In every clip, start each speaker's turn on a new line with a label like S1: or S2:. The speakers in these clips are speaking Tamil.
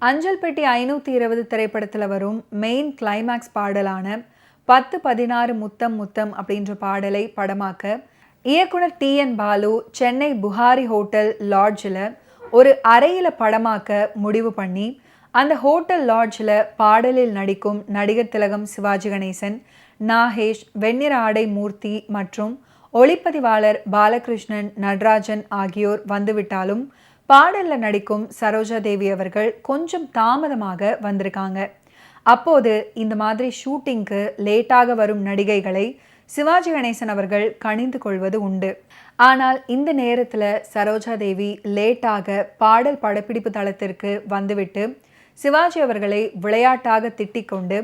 S1: அஞ்சல் பெட்டி 520 திரைப்படத்தில் வரும் மெயின் கிளைமேக்ஸ் பாடலான 10-16 முத்தம் முத்தம் அப்படின்ற பாடலை படமாக்க இயக்குனர் TN பாலு சென்னை புகாரி ஹோட்டல் லாட்ஜில் ஒரு அறையில் படமாக்க முடிவு பண்ணி அந்த ஹோட்டல் லாட்ஜில் பாடலில் நடிக்கும் நடிகர் திலகம் சிவாஜி கணேசன், நாகேஷ், வெண்ணிற ஆடை மூர்த்தி மற்றும் ஒளிப்பதிவாளர் பாலகிருஷ்ணன், நடராஜன் ஆகியோர் வந்துவிட்டாலும் பாடலில் நடிக்கும் சரோஜா தேவி அவர்கள் கொஞ்சம் தாமதமாக வந்திருக்காங்க. அப்போது இந்த மாதிரி ஷூட்டிங்க்கு லேட்டாக வரும் நடிகைகளை சிவாஜி கணேசன் அவர்கள் கணிந்து கொள்வது உண்டு. ஆனால் இந்த நேரத்தில் சரோஜா தேவி லேட்டாக பாடல் படப்பிடிப்பு தளத்திற்கு வந்துவிட்டு சிவாஜி அவர்களை விளையாட்டாக திட்டிக் கொண்டு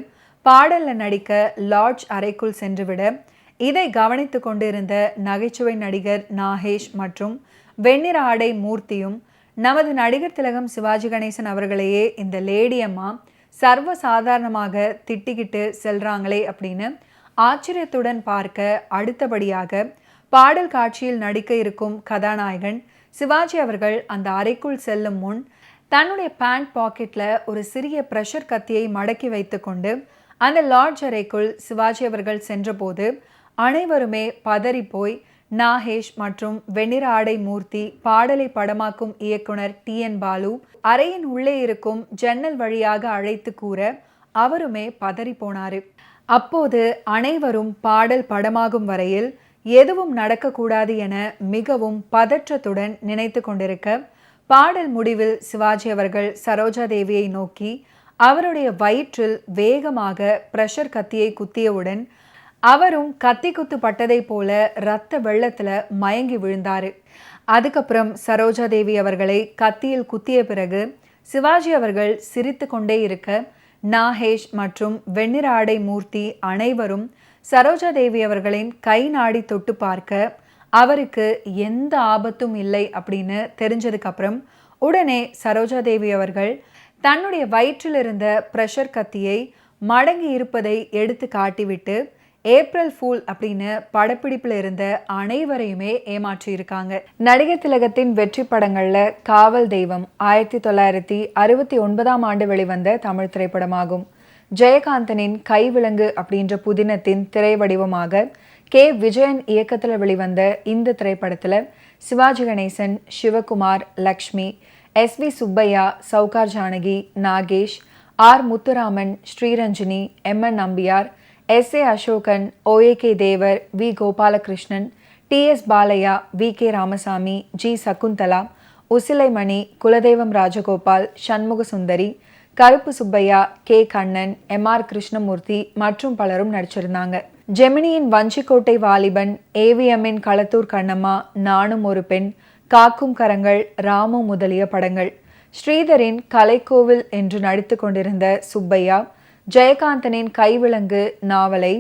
S1: பாடலில் நடிக்க லாட்ஜ் அறைக்குள் சென்றுவிட இதை கவனித்து கொண்டிருந்த நகைச்சுவை நடிகர் நாகேஷ் மற்றும் வெண்ணிற ஆடை மூர்த்தியும் நமது நடிகர் திலகம் சிவாஜி கணேசன் அவர்களையே இந்த லேடியம்மா சர்வ சாதாரணமாக திட்டிக்கிட்டு செல்றாங்களே அப்படின்னு ஆச்சரியத்துடன் பார்க்க, அடுத்தபடியாக பாடல் காட்சியில் நடிக்க இருக்கும் கதாநாயகன் சிவாஜி அவர்கள் அந்த அறைக்குள் செல்லும் முன் தன்னுடைய பேண்ட் பாக்கெட்டில் ஒரு சிறிய ப்ரெஷர் கத்தியை மடக்கி வைத்து கொண்டு அந்த லாட்ஜ் அறைக்குள் சிவாஜி அவர்கள் சென்றபோது அனைவருமே பதறி போய் நாகேஷ் மற்றும் வெண்ணிற ஆடை மூர்த்தி, பாடலை படமாக்கும் இயக்குனர் TN பாலு அறையின் உள்ளே இருக்கும் ஜன்னல் வழியாக அழைத்து கூற அவருமே பதறி போனாரு. அப்போது அனைவரும் பாடல் படமாகும் வரையில் எதுவும் நடக்கக்கூடாது என மிகவும் பதற்றத்துடன் நினைத்து கொண்டிருக்க பாடல் முடிவில் சிவாஜி அவர்கள் சரோஜா தேவியை நோக்கி அவருடைய வயிற்றில் வேகமாக ப்ரெஷர் கத்தியை குத்தியவுடன் அவரும் கத்தி குத்து பட்டதை போல இரத்த வெள்ளத்துல மயங்கி விழுந்தாரு. அதுக்கப்புறம் சரோஜா தேவி அவர்களை கத்தியில் குத்திய பிறகு சிவாஜி அவர்கள் சிரித்து கொண்டே இருக்க நாகேஷ் மற்றும் வெண்ணிற ஆடை மூர்த்தி அனைவரும் சரோஜா தேவி அவர்களின் கை நாடி தொட்டு பார்க்க அவருக்கு எந்த ஆபத்தும் இல்லை அப்படின்னு தெரிஞ்சதுக்கு அப்புறம் உடனே சரோஜா தேவி அவர்கள் தன்னுடைய வயிற்றில் இருந்த ப்ரெஷர் கத்தியை மடங்கி இருப்பதை எடுத்து காட்டிவிட்டு ஏப்ரல் ஃபூல் அப்படின்னு படப்பிடிப்பில் இருந்த அனைவரையுமே ஏமாற்றியிருக்காங்க. நடிகர் திலகத்தின் வெற்றி படங்கள்ல காவல் தெய்வம் 1969ஆம் ஆண்டு வெளிவந்த தமிழ் திரைப்படமாகும். ஜெயகாந்தனின் கைவிலங்கு அப்படின்ற புதினத்தின் திரை வடிவமாக K. விஜயன் இயக்கத்தில் வெளிவந்த இந்த திரைப்படத்தில் Sivaji Ganesan, Sivakumar, Lakshmi, SV Subbaiah, Sowcar Janaki, Nagesh, R. Muthuraman, Sriranjini, MN Nambiar, SA Asokan, OAK தேவர், V. Gopalakrishnan, TS Balaiah, VK Ramasamy, G. Shakuntala, உசிலைமணி, குலதெய்வம் ராஜகோபால், சண்முக சுந்தரி, கருப்பு சுப்பையா, K. கண்ணன், MR கிருஷ்ணமூர்த்தி மற்றும் பலரும் நடிச்சிருந்தாங்க. ஜெமினியின் வஞ்சிக்கோட்டை வாலிபன், AVMன் களத்தூர் கண்ணம்மா, நானும் ஒரு பெண், காக்கும் கரங்கள், ராமு முதலிய படங்கள். ஸ்ரீதரின் கலைக்கோவில் என்று நடித்து கொண்டிருந்த சுப்பையா ஜெயகாந்தனின் கைவிலங்கு நாவலை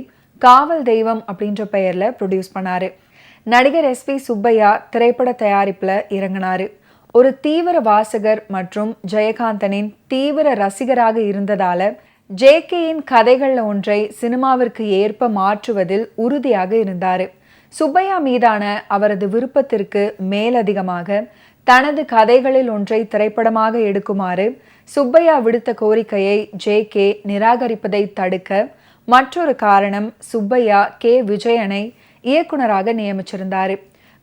S1: காவல் தெய்வம் அப்படின்ற பெயர்ல ப்ரொடியூஸ் பண்ணாரு. நடிகர் SV சுப்பையா திரைப்பட தயாரிப்புல இறங்கினாரு. ஒரு தீவிர வாசகர் மற்றும் ஜெயகாந்தனின் தீவிர ரசிகராக இருந்ததால JKயின் கதைகள்ல ஒன்றை சினிமாவிற்கு ஏற்ப மாற்றுவதில் உறுதியாக இருந்தாரு. சுப்பையா மீதான அவரது விருப்பத்திற்கு மேலதிகமாக தனது கதைகளில் ஒன்றை திரைப்படமாக எடுக்குமாறு சுப்பையா விடுத்த கோரிக்கையை JK நிராகரிப்பதை தடுக்க மற்றொரு காரணம் சுப்பையா K. விஜயனை இயக்குனராக நியமிச்சிருந்தாரு.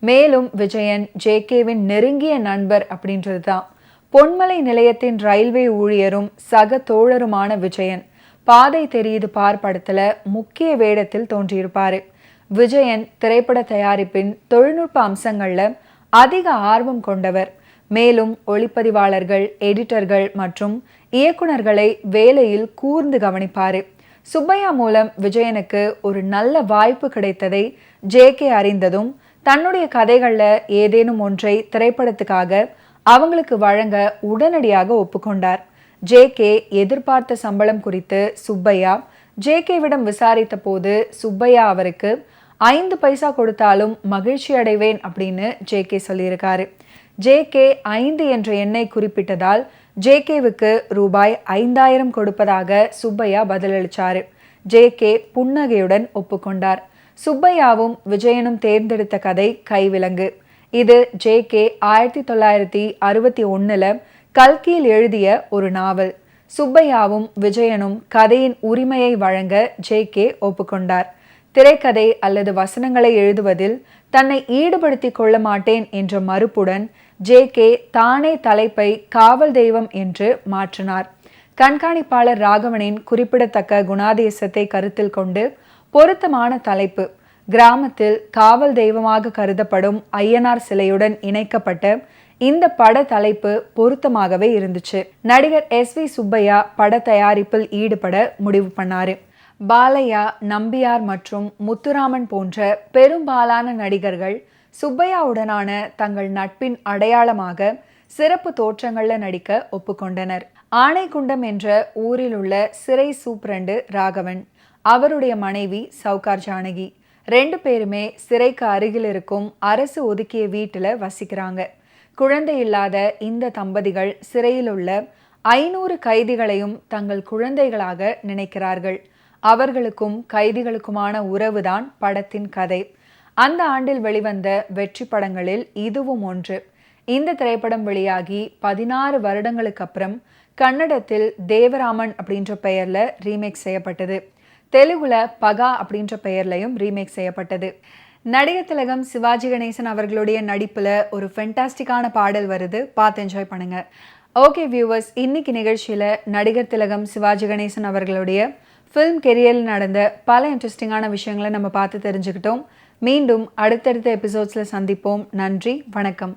S1: மேலும் விஜயன் JKவின் நெருங்கிய நண்பர் அப்படின்றது தான். பொன்மலை நிலையத்தின் ரயில்வே ஊழியரும் சக தோழருமான விஜயன் பாதை தெரியுது பார் படத்துல முக்கிய வேடத்தில் தோன்றியிருப்பாரு. விஜயன் திரைப்பட தயாரிப்பின் தொழில்நுட்ப அம்சங்கள்ல அதிக ஆர்வம் கொண்டவர். மேலும் ஒளிப்பதிவாளர்கள், எடிட்டர்கள் மற்றும் இயக்குனர்களை வேலையில் கூர்ந்து கவனிப்பாரு. சுப்பையா மூலம் விஜயனுக்கு ஒரு நல்ல வாய்ப்பு கிடைத்ததை JK அறிந்ததும் தன்னுடைய கதைகள்ல ஏதேனும் ஒன்றை திரைப்படத்துக்காக அவங்களுக்கு வழங்க உடனடியாக ஒப்புக்கொண்டார். JK எதிர்பார்த்த சம்பளம் குறித்து சுப்பையா JKவிடம் விசாரித்த போது சுப்பையா அவருக்கு 5 பைசா கொடுத்தாலும் மகிழ்ச்சி அடைவேன் அப்படின்னு JK சொல்லியிருக்காரு. JK 5 என்ற எண்ணை குறிப்பிட்டதால் JKவுக்கு ரூபாய் 5000 கொடுப்பதாக சுப்பையா பதிலளிச்சாரு. JK புன்னகையுடன் ஒப்புக்கொண்டார். சுப்பையாவும் விஜயனும் தேர்ந்தெடுத்த கதை கைவிலங்கு. இது JK 1961 கல்கியில் எழுதிய ஒரு நாவல். சுப்பையாவும் விஜயனும் கதையின் உரிமையை வழங்க ஜே.கே. ஒப்புக்கொண்டார். திரைக்கதை அல்லது வசனங்களை எழுதுவதில் தன்னை ஈடுபடுத்திக் கொள்ள மாட்டேன் என்ற மறுப்புடன் ஜே.கே. தானே தலைப்பை காவல் தெய்வம் என்று மாற்றினார். கண்காணிப்பாளர் ராகவனின் குறிப்பிடத்தக்க குணாதிசயத்தை கருத்தில் கொண்டு பொருத்தமான தலைப்பு, கிராமத்தில் காவல் தெய்வமாக கருதப்படும் ஐயனார் சிலையுடன் இணைக்கப்பட்ட இந்த பட தலைப்பு பொருத்தமாகவே இருந்துச்சு. நடிகர் எஸ்.வி. சுப்பையா பட தயாரிப்பில் ஈடுபட முடிவு பண்ணாரு. பாலையா, நம்பியார் மற்றும் முத்துராமன் போன்ற பெரும்பாலான நடிகர்கள் சுப்பையாவுடனான தங்கள் நட்பின் அடையாளமாக சிறப்பு தோற்றங்கள்ல நடிக்க ஒப்புக்கொண்டனர். ஆனைக்குண்டம் என்ற ஊரில் உள்ள சிறை சூப்பரண்டு ராகவன், அவருடைய மனைவி சவுகார் ஜானகி, 2 பேருமே சிறைக்கு அருகில் இருக்கும் அரசு ஒதுக்கிய வீட்டுல வசிக்கிறாங்க. குழந்தை இல்லாத இந்த தம்பதிகள் சிறையில் உள்ள 500 கைதிகளையும் தங்கள் குழந்தைகளாக நினைக்கிறார்கள். அவர்களுக்கும் கைதிகளுக்குமான உறவுதான் படத்தின் கதை. அந்த ஆண்டில் வெளிவந்த வெற்றி படங்களில் இதுவும் ஒன்று. இந்த திரைப்படம் வெளியாகி 16 வருடங்களுக்கு அப்புறம் கன்னடத்தில் தேவராமன் அப்படின்ற பெயர்ல ரீமேக் செய்யப்பட்டது. தெலுங்குல பகா அப்படின்ற பெயர்லையும் ரீமேக் செய்யப்பட்டது. நடிகர் திலகம் சிவாஜி கணேசன் அவர்களுடைய நடிப்புல ஒரு ஃபென்டாஸ்டிக்கான பாடல் வருது, பார்த்து என்ஜாய் பண்ணுங்க. ஓகே வியூவர்ஸ், இன்னைக்கு நிகழ்ச்சியில நடிகர் திலகம் சிவாஜி கணேசன் அவர்களுடைய ஃபிலிம் கெரியரில் நடந்த பல இன்ட்ரெஸ்டிங்கான விஷயங்களை நம்ம பார்த்து தெரிஞ்சுக்கிட்டோம். மீண்டும் அடுத்தடுத்த எபிசோட்ஸ்ல சந்திப்போம். நன்றி, வணக்கம்.